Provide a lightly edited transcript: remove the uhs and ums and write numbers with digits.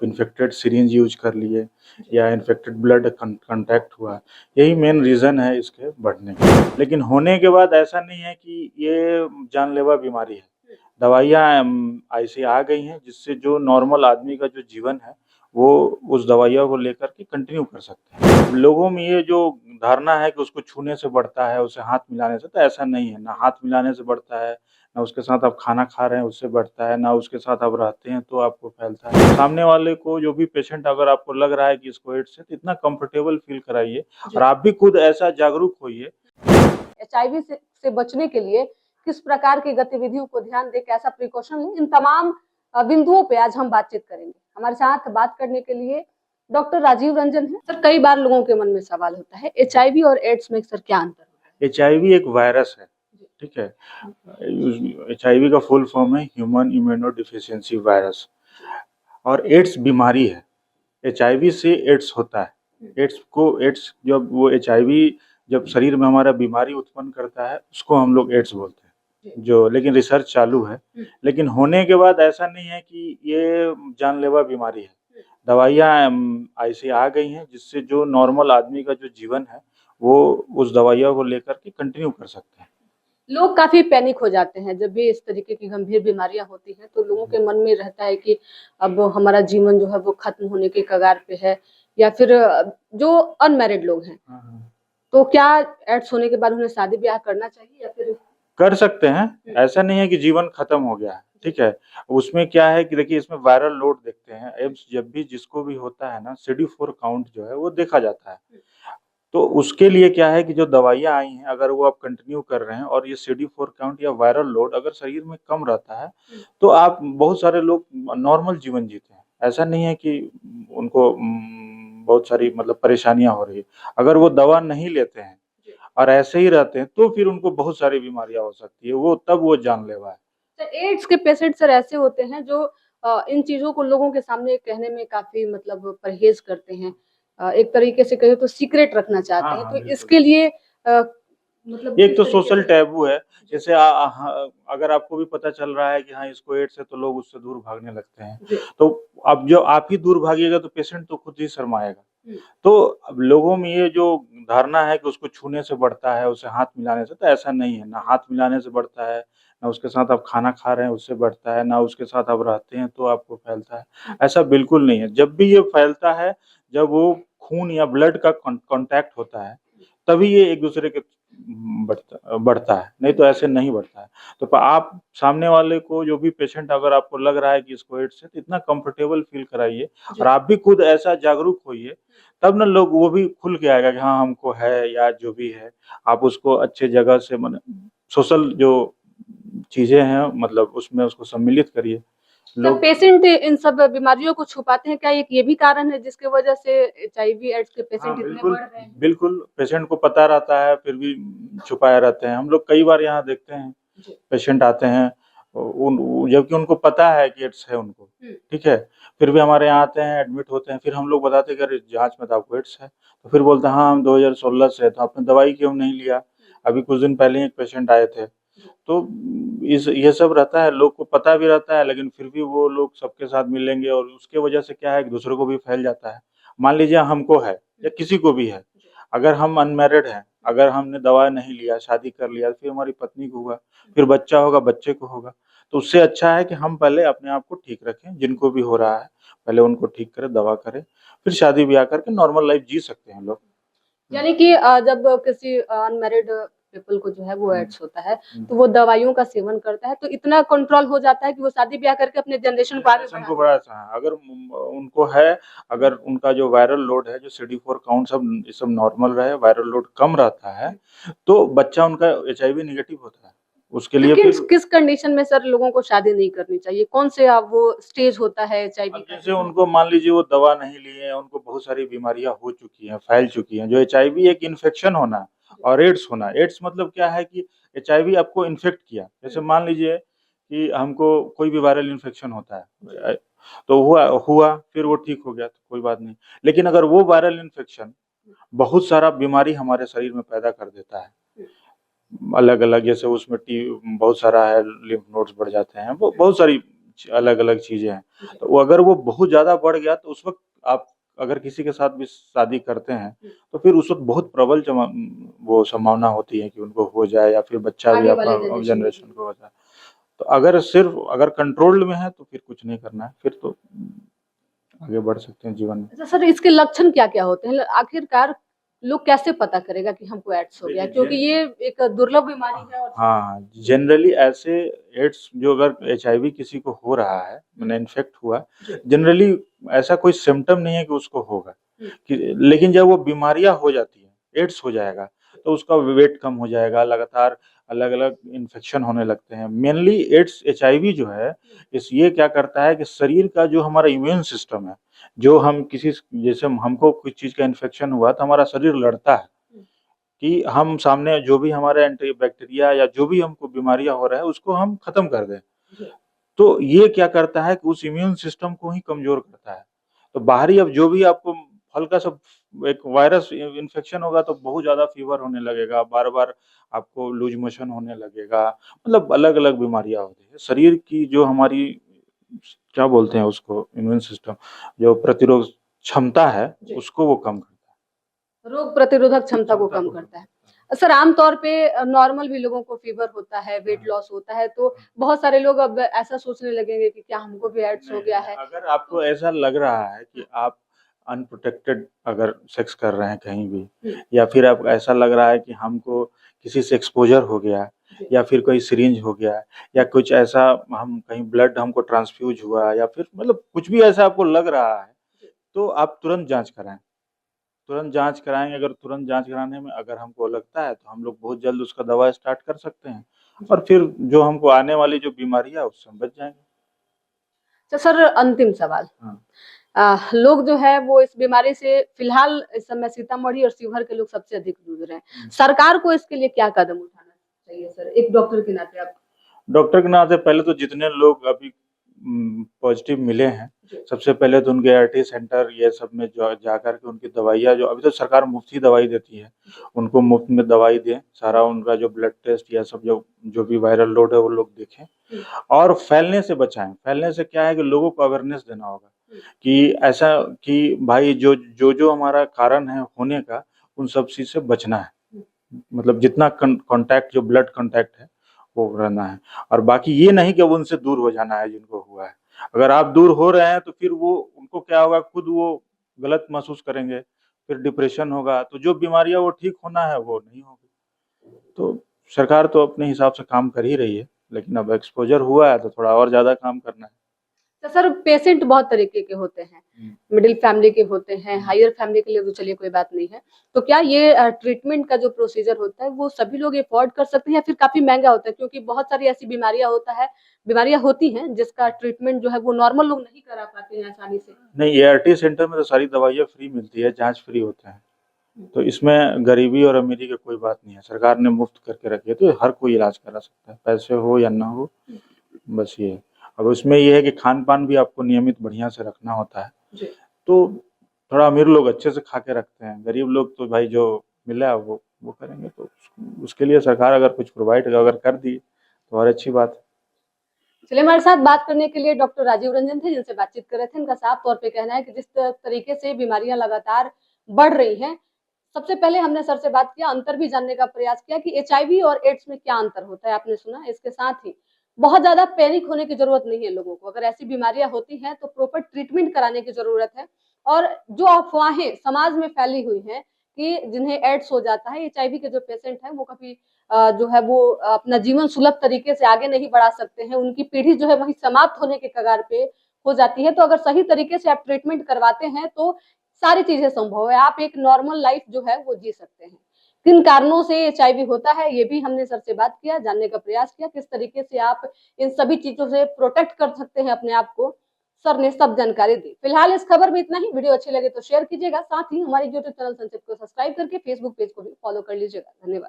Infected syringe use कर लिए या इन्फेक्टेड ब्लड कांटेक्ट हुआ, यही मेन रीज़न है इसके बढ़ने का। लेकिन होने के बाद ऐसा नहीं है कि ये जानलेवा बीमारी है। दवाइयाँ ऐसी आ गई हैं जिससे जो नॉर्मल आदमी का जो जीवन है वो उस दवाइयों को लेकर के कंटिन्यू कर सकते हैं। लोगों में ये जो धारणा है कि उसको छूने से बढ़ता है, उसे हाथ मिलाने से, तो ऐसा नहीं है। ना हाथ मिलाने से बढ़ता है, ना उसके साथ आप खाना खा रहे हैं उससे बढ़ता है, ना उसके साथ आप रहते हैं तो आपको फैलता है। सामने वाले को, जो भी पेशेंट, अगर आपको लग रहा है कि इसको एड्स है, तो इतना कंफर्टेबल फील कराइए और आप भी खुद ऐसा जागरूक होइए। एचआईवी से बचने के लिए किस प्रकार की गतिविधियों को ध्यान दे, कैसा प्रिकॉशन लें, इन तमाम बिंदुओं पे आज हम बातचीत करेंगे। हमारे साथ बात करने के लिए डॉक्टर राजीव रंजन है। सर, कई बार लोगों के मन में सवाल होता है, एचआईवी और एड्स में सर क्या अंतर है? एचआईवी एक वायरस है, ठीक है। एचआईवी का फुल फॉर्म है ह्यूमन इम्यूनो डिफिशियंसी वायरस, और एड्स बीमारी है। एचआईवी से एड्स होता है। एड्स जब वो एचआईवी जब शरीर में हमारा बीमारी उत्पन्न करता है उसको हम लोग एड्स बोलते हैं, जो लेकिन रिसर्च चालू है। लेकिन होने के बाद ऐसा नहीं है कि ये जानलेवा बीमारी है। दवाइयाँ ऐसी आ गई हैं जिससे जो नॉर्मल आदमी का जो जीवन है वो उस दवाइयों को लेकर के कंटिन्यू कर सकते हैं। लोग काफी पैनिक हो जाते हैं जब भी इस तरीके की गंभीर बीमारियां होती हैं, तो लोगों के मन में रहता है कि अब हमारा जीवन जो है वो खत्म होने के कगार पे है, या फिर जो अनमैरिड लोग हैं, तो क्या एड्स होने के बाद उन्हें शादी ब्याह करना चाहिए या फिर कर सकते हैं। ऐसा नहीं है कि जीवन खत्म हो गया है, ठीक है। उसमें क्या है कि देखिए, इसमें वायरल लोड देखते हैं। एड्स जब भी जिसको भी होता है ना, CD4 काउंट जो है वो देखा जाता है। तो उसके लिए क्या है कि जो दवाइयाँ आई हैं, अगर वो आप कंटिन्यू कर रहे हैं और ये CD4 काउंट या वायरल लोड अगर शरीर में कम रहता है, तो आप, बहुत सारे लोग नॉर्मल जीवन जीते हैं। ऐसा नहीं है कि उनको बहुत सारी मतलब परेशानियां हो रही है। अगर वो दवा नहीं लेते हैं और ऐसे ही रहते हैं तो फिर उनको बहुत सारी बीमारियां हो सकती है, तब वो जानलेवा है। सर, एड्स के पेशेंट सर ऐसे होते हैं जो इन चीजों को लोगों के सामने कहने में काफी मतलब परहेज करते हैं, एक तरीके से कहे तो सीक्रेट रखना चाहते हैं। तो इसके लिए मतलब एक तो सोशल टैबू है। जैसे अगर आपको भी पता चल रहा है कि हाँ इसको एड्स है, तो लोग उससे दूर भागने लगते हैं। तो अब जो आप ही दूर भागिएगा तो पेशेंट तो खुद ही शर्माएगा। तो अब लोगों में ये जो धारणा है कि उसको छूने से बढ़ता है, उसे हाथ मिलाने से, तो ऐसा नहीं है। ना हाथ मिलाने से बढ़ता है, ना उसके साथ आप खाना खा रहे हैं उससे बढ़ता है, ना उसके साथ आप रहते हैं तो आपको फैलता है। ऐसा बिल्कुल नहीं है। जब भी ये फैलता है, जब वो खून या ब्लड का कांटेक्ट होता है, तभी ये एक दूसरे के बढ़ता है, नहीं तो ऐसे नहीं बढ़ता है। तो आप सामने वाले को, जो भी पेशेंट, अगर आपको लग रहा है कि इसको एड्स है, तो इतना कंफर्टेबल फील कराइए और आप भी खुद ऐसा जागरूक होइए, तब ना लोग, वो भी खुल के आएगा कि हाँ हमको है, या जो भी है। आप उसको अच्छे जगह से, सोशल जो चीजें हैं, मतलब उसमें उसको सम्मिलित करिए। लोग पेशेंट इन सब बीमारियों को छुपाते हैं, क्या ये भी कारण है जिसकी वजह से एचआईवी एड्स के पेशेंट इतने बढ़ रहे हैं? बिल्कुल, पेशेंट को पता रहता है फिर भी छुपाए रहते हैं। हम लोग कई बार यहाँ देखते हैं, पेशेंट आते हैं जबकि उनको पता है कि एड्स है उनको, ठीक है, फिर भी हमारे यहाँ आते हैं, एडमिट होते हैं। फिर हम लोग बताते हैं कि जांच में तो आपको एड्स है, तो फिर बोलते हैं हाँ हम 2016 से है, तो आपने दवाई क्यों नहीं लिया? अभी कुछ दिन पहले एक पेशेंट आए थे। तो ये सब रहता है, लोग को पता भी रहता है, लेकिन फिर भी वो लोग सबके साथ मिलेंगे, और उसके वजह से क्या है कि दूसरों को भी फैल जाता है। मान लीजिए हमको है या किसी को भी है, अगर हम अनमैरिड हैं, अगर हमने दवा नहीं लिया, शादी कर लिया, फिर हमारी पत्नी को हुआ, फिर बच्चा होगा, बच्चे को होगा, तो उससे अच्छा है कि हम पहले अपने आप को ठीक रखें। जिनको भी हो रहा है पहले उनको ठीक करें, दवा करें, फिर शादी ब्याह करके नॉर्मल लाइफ जी सकते हैं लोग। यानी कि जब किसी अनमैरिड पीपल को जो है वो एड्स होता है, तो वो दवाइयों का सेवन करता है, तो इतना कंट्रोल हो जाता है कि वो शादी ब्याह करके अपने जनरेशन को आगे बढ़ाता है। अगर उनको है, अगर उनका जो वायरल लोड है, जो CD4 काउंट सब नॉर्मल रहे, वायरल लोड कम रहता है, तो बच्चा उनका HIV नेगेटिव होता है। उसके लिए फिर किस कंडीशन में सर लोगों को शादी नहीं करनी चाहिए? कौन से वो स्टेज होता है HIV का? जैसे उनको, मान लीजिए वो दवा नहीं लिए, उनको बहुत सारी बीमारियां हो चुकी हैं, फैल चुकी हैं। जो HIV एक इन्फेक्शन होना और एड्स होना, एड्स मतलब क्या है कि HIV आपको इन्फेक्ट किया। जैसे मान लीजिए कि हमको कोई भी वायरल इन्फेक्शन होता है, तो हुआ फिर वो ठीक हो गया, तो कोई बात नहीं। लेकिन अगर वो वायरल इन्फेक्शन बहुत सारा बीमारी हमारे शरीर में पैदा कर देता है, अलग अलग, जैसे उसमें बहुत सारा है, लिम्फ नोड्स बढ़ जाते हैं, बहुत सारी अलग अलग चीजें हैं। तो अगर वो बहुत ज्यादा बढ़ गया तो उस वक्त आप अगर किसी के साथ भी शादी करते हैं तो फिर उस वक्त बहुत प्रबल वो संभावना होती है कि उनको हो जाए या फिर बच्चा भी आगे वाले आपका जनरेशन को हो जाए। तो अगर कंट्रोल्ड में है तो फिर कुछ नहीं करना है, फिर तो आगे बढ़ सकते हैं जीवन में। अच्छा सर, इसके लक्षण क्या क्या होते हैं? आखिरकार लोग कैसे पता करेगा कि हमको एड्स हो गया, क्योंकि ये एक दुर्लभ बीमारी है। और हाँ, जनरली ऐसे एड्स जो अगर HIV किसी को हो रहा है, मैंने इन्फेक्ट हुआ, जनरली ऐसा कोई सिम्टम नहीं है कि उसको होगा कि, लेकिन जब वो बीमारियां हो जाती है, एड्स हो जाएगा तो उसका वेट कम हो जाएगा, लगातार अलग अलग इन्फेक्शन होने लगते हैं। मेनली एड्स HIV जो है इस ये क्या करता है कि शरीर का जो हमारा इम्यून सिस्टम है, जो हम किसी जैसे हमको कुछ चीज का इन्फेक्शन हुआ तो हमारा शरीर लड़ता है कि हम सामने जो भी हमारे एंटी बैक्टीरिया या जो भी हमको बीमारियां हो रहा है उसको हम खत्म कर दें। तो ये क्या करता है कि उस इम्यून सिस्टम को ही कमजोर करता है। तो बाहरी अब जो भी आपको हल्का सा एक वायरस इन्फेक्शन होगा तो बहुत ज्यादा फीवर होने लगेगा, बार बार आपको लूज मोशन होने लगेगा, मतलब अलग अलग बीमारियां होती है। शरीर की जो हमारी क्या बोलते हैं उसको, इम्यून सिस्टम जो प्रतिरोध क्षमता है उसको वो कम करता है, रोग प्रतिरोधक क्षमता को कम करता है। सर, आमतौर पे नॉर्मल भी लोगों को फीवर होता है, वेट लॉस होता है, तो बहुत सारे लोग अब ऐसा सोचने लगेंगे कि क्या हमको भी एड्स हो गया है। अगर आपको ऐसा लग रहा है कि आप अनप्रोटेक्टेड अगर सेक्स कर रहे हैं कहीं भी, या फिर आपको ऐसा लग रहा है कि हमको किसी से एक्सपोजर हो गया या फिर कोई सिरिंज हो गया या कुछ ऐसा, हम कहीं ब्लड हमको ट्रांसफ्यूज हुआ या फिर मतलब कुछ भी ऐसा आपको लग रहा है तो आप तुरंत जांच कराएं। तुरंत जांच कराएंगे, अगर तुरंत जांच कराने में अगर हमको लगता है तो हम लोग बहुत जल्द उसका दवा स्टार्ट कर सकते हैं और फिर जो हमको आने वाली जो बीमारी है उससे हम बच जाएंगे। तो सर, अंतिम सवाल, हाँ। लोग जो है वो इस बीमारी से फिलहाल इस समय सीतामढ़ी और शिवहर के लोग सबसे अधिक जूझ रहे हैं। सरकार को इसके लिए क्या कदम उठाना चाहिए सर, एक डॉक्टर के नाते? आप डॉक्टर के नाते पहले तो जितने लोग अभी पॉजिटिव मिले हैं, सबसे पहले तो उनके ART सेंटर ये सब में जाकर के उनकी दवाइयाँ, जो अभी तो सरकार मुफ्त ही दवाई देती है, उनको मुफ्त में दवाई दें, सारा उनका जो ब्लड टेस्ट या सब जो भी वायरल लोड है वो लोग देखें और फैलने से बचाएं। फैलने से क्या है कि लोगों को अवेयरनेस देना होगा कि ऐसा कि भाई जो हमारा कारण है होने का, उन सब चीज से बचना है, मतलब जितना कांटेक्ट जो ब्लड कांटेक्ट है वो रहना है, और बाकी ये नहीं कि अब उनसे दूर हो जाना है जिनको हुआ है। अगर आप दूर हो रहे हैं तो फिर वो उनको क्या होगा, खुद वो गलत महसूस करेंगे, फिर डिप्रेशन होगा, तो जो बीमारियां वो ठीक होना है वो नहीं होगी। तो सरकार तो अपने हिसाब से काम कर ही रही है, लेकिन अब एक्सपोजर हुआ है तो थोड़ा और ज्यादा काम करना है। तो सर, पेशेंट बहुत तरीके के होते हैं, मिडिल फैमिली के होते हैं, हायर फैमिली के लिए तो चलिए कोई बात नहीं है। तो क्या ये ट्रीटमेंट का जो प्रोसीजर होता है वो सभी लोग अफोर्ड कर सकते हैं या फिर काफी महंगा होता है? क्योंकि बहुत सारी ऐसी बीमारियां होती हैं जिसका ट्रीटमेंट जो है वो नॉर्मल लोग नहीं करा पाते हैं आसानी से। नहीं, ART सेंटर में तो सारी दवाइयाँ फ्री मिलती है, जांच फ्री होते हैं, तो इसमें गरीबी और अमीरी की कोई बात नहीं है। सरकार ने मुफ्त करके रखी है तो हर कोई इलाज करा सकता है, पैसे हो या ना हो, बस ये है। अब उसमें ये है कि खान पान भी आपको नियमित बढ़िया से रखना होता है। तो थोड़ा अमीर लोग अच्छे से खा के रखते हैं, गरीब लोग तो भाई जो मिला वो करेंगे। तो उसके लिए सरकार अगर कुछ प्रोवाइड अगर कर दी तो और अच्छी बात है। चलिए, हमारे साथ बात करने के लिए डॉक्टर राजीव रंजन थे, जिनसे बातचीत कर रहे थे। इनका साफ तौर पे कहना है कि जिस तरीके से बीमारियां लगातार बढ़ रही हैं, सबसे पहले हमने सर से बात किया, अंतर भी जानने का प्रयास किया कि HIV और एड्स में क्या अंतर होता है, आपने सुना। इसके साथ ही बहुत ज्यादा पैनिक होने की जरूरत नहीं है लोगों को। अगर ऐसी बीमारियां होती हैं तो प्रॉपर ट्रीटमेंट कराने की जरूरत है। और जो अफवाहें समाज में फैली हुई हैं कि जिन्हें एड्स हो जाता है, HIV के जो पेशेंट हैं वो कभी जो है वो अपना जीवन सुलभ तरीके से आगे नहीं बढ़ा सकते हैं, उनकी पीढ़ी जो है वही समाप्त होने के कगार पे हो जाती है। तो अगर सही तरीके से आप ट्रीटमेंट करवाते हैं तो सारी चीजें संभव है, आप एक नॉर्मल लाइफ जो है वो जी सकते हैं। किन कारणों से HIV होता है ये भी हमने सर से बात किया, जानने का प्रयास किया, किस तरीके से आप इन सभी चीजों से प्रोटेक्ट कर सकते हैं अपने आप को, सर ने सब जानकारी दी। फिलहाल इस खबर में इतना ही। वीडियो अच्छी लगे तो शेयर कीजिएगा, साथ ही हमारे यूट्यूब चैनल संचित को सब्सक्राइब करके फेसबुक पेज को भी फॉलो कर लीजिएगा। धन्यवाद।